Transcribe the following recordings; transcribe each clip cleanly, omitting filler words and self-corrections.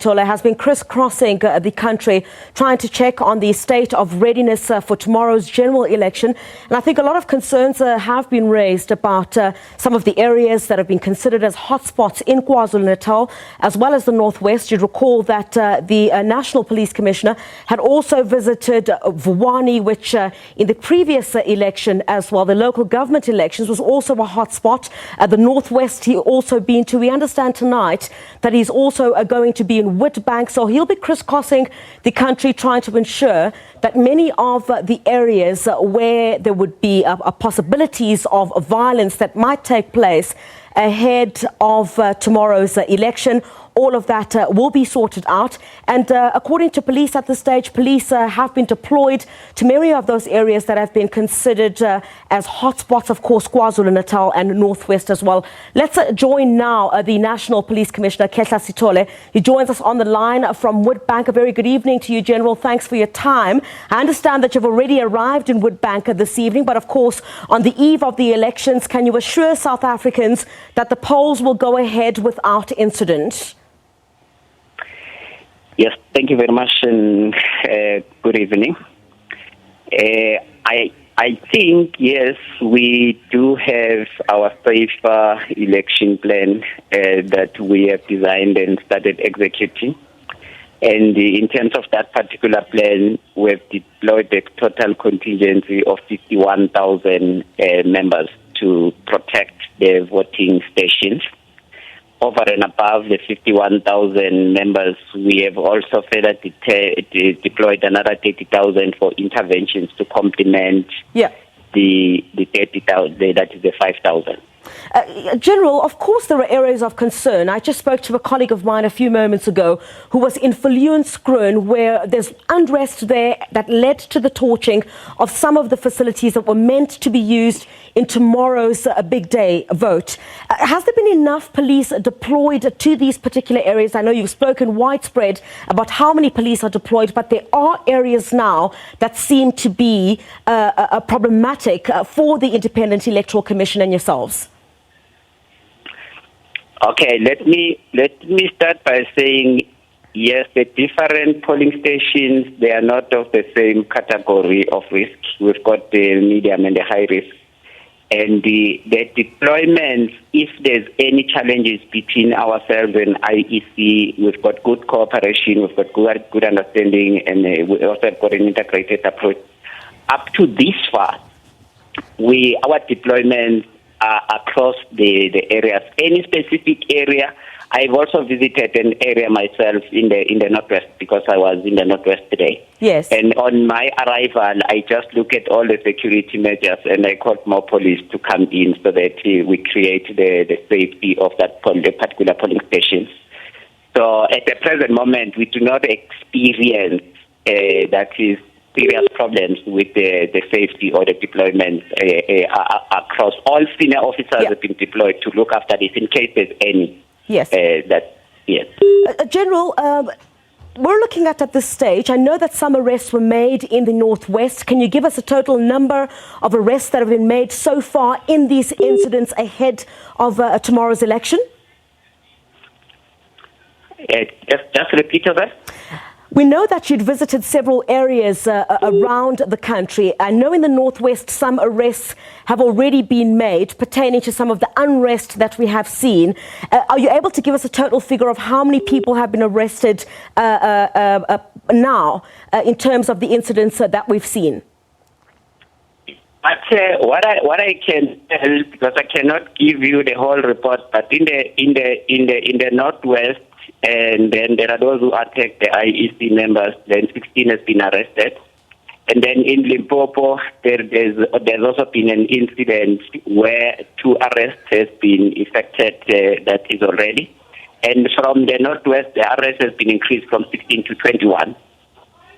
Sithole has been crisscrossing the country, trying to check on the state of readiness for tomorrow's general election. And I think a lot of concerns have been raised about some of the areas that have been considered as hotspots in KwaZulu-Natal, as well as the Northwest. You'd recall that the National Police Commissioner had also visited Vuwani, which in the previous election as well, the local government elections, was also a hotspot. The Northwest he also been to. We understand tonight that he's also going to be in Witbank, so he'll be crisscrossing the country trying to ensure that many of the areas where there would be possibilities of violence that might take place ahead of tomorrow's election, all of that will be sorted out. And according to police at this stage, police have been deployed to many of those areas that have been considered as hotspots, of course, KwaZulu-Natal and Northwest as well. Let's join now the National Police Commissioner Khehla Sitole. He joins us on the line from Witbank. A very good evening to you, General. Thanks for your time. I understand that you've already arrived in Witbank this evening, but of course, on the eve of the elections, can you assure South Africans that the polls will go ahead without incident? Yes, thank you very much, and good evening. I think, yes, we do have our safer election plan that we have designed and started executing. And in terms of that particular plan, we've deployed a total contingency of 51,000 members to protect the voting stations. Over and above the 51,000 members, we have also further deployed another 30,000 for interventions to complement the 30,000, that is the 5,000. General, of course there are areas of concern. I just spoke to a colleague of mine a few moments ago who was in Viljoenskroon, where there's unrest there that led to the torching of some of the facilities that were meant to be used in tomorrow's big day vote. Has there been enough police deployed to these particular areas? I know you've spoken widespread about how many police are deployed, but there are areas now that seem to be problematic for the Independent Electoral Commission and yourselves. Okay, let me start by saying, yes, the different polling stations, they are not of the same category of risk. We've got the medium and the high risk. And the deployments, if there's any challenges between ourselves and IEC, we've got good cooperation, we've got good understanding, and we also have got an integrated approach. Up to this far, our deployments are across the areas. Any specific area, I've also visited an area myself in the Northwest, because I was in the Northwest today. Yes. And on my arrival, I just look at all the security measures and I called more police to come in so that we create the safety of that particular polling stations. So at the present moment, we do not experience that is serious problems with the safety or the deployment across. All senior officers have been deployed to look after this in case there's any. Yes. Yes. General, we're looking at this stage. I know that some arrests were made in the Northwest. Can you give us a total number of arrests that have been made so far in these incidents ahead of tomorrow's election? Just repeat that. We know that you'd visited several areas around the country. I know in the Northwest some arrests have already been made pertaining to some of the unrest that we have seen. Are you able to give us a total figure of how many people have been arrested now in terms of the incidents that we've seen? But what I can tell, because I cannot give you the whole report, but in the Northwest, and then there are those who attacked the IEC members. Then 16 has been arrested. And then in Limpopo, there's also been an incident where 2 arrests has been effected. That is already. And from the Northwest, the arrest has been increased from 16 to 21.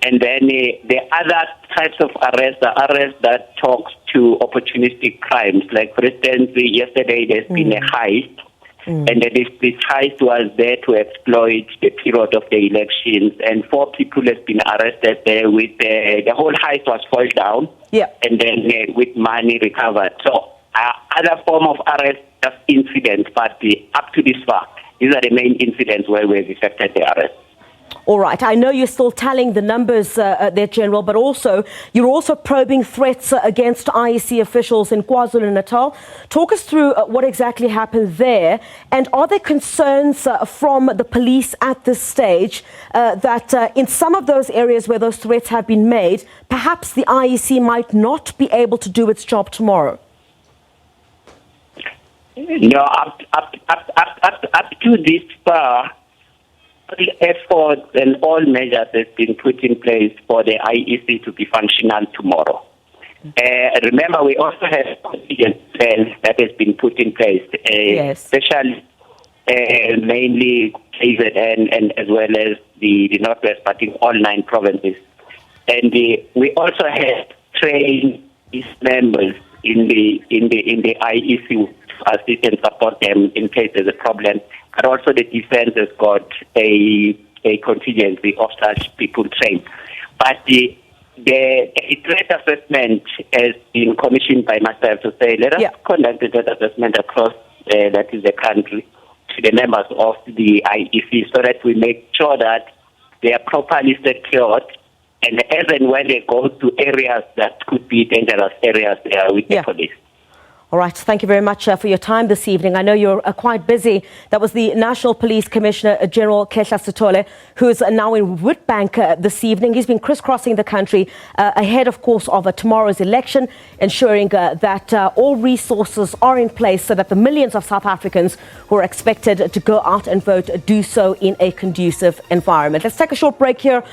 And then the other types of arrests are arrests that talks to opportunistic crimes. Like, for instance, yesterday there's been a heist. And this heist was there to exploit the period of the elections, and 4 people have been arrested there with the whole heist was foiled down, and then with money recovered. So other form of arrest, just incidents, but up to this far, these are the main incidents where we've effected the arrest. All right. I know you're still tallying the numbers there, General, but you're also probing threats against IEC officials in KwaZulu-Natal. Talk us through what exactly happened there, and are there concerns from the police at this stage that in some of those areas where those threats have been made, perhaps the IEC might not be able to do its job tomorrow? No, up to this far, all efforts and all measures have been put in place for the IEC to be functional tomorrow. Remember, we also have a contingency plan that has been put in place, especially mainly KZN and as well as the Northwest, but in all 9 provinces. And we also have trained these members in the IEC to assist and support them in case there's a problem. But also the defense has got a contingency of such people trained. But the threat assessment has been commissioned by myself to say, let us conduct a threat assessment across that is the country to the members of the IEC so that we make sure that they are properly secured, and as and when they go to areas that could be dangerous areas, they are with the police. All right. Thank you very much for your time this evening. I know you're quite busy. That was the National Police Commissioner General Khehla Sitole, who is now in Witbank this evening. He's been crisscrossing the country ahead, of course, of tomorrow's election, ensuring that all resources are in place so that the millions of South Africans who are expected to go out and vote do so in a conducive environment. Let's take a short break here.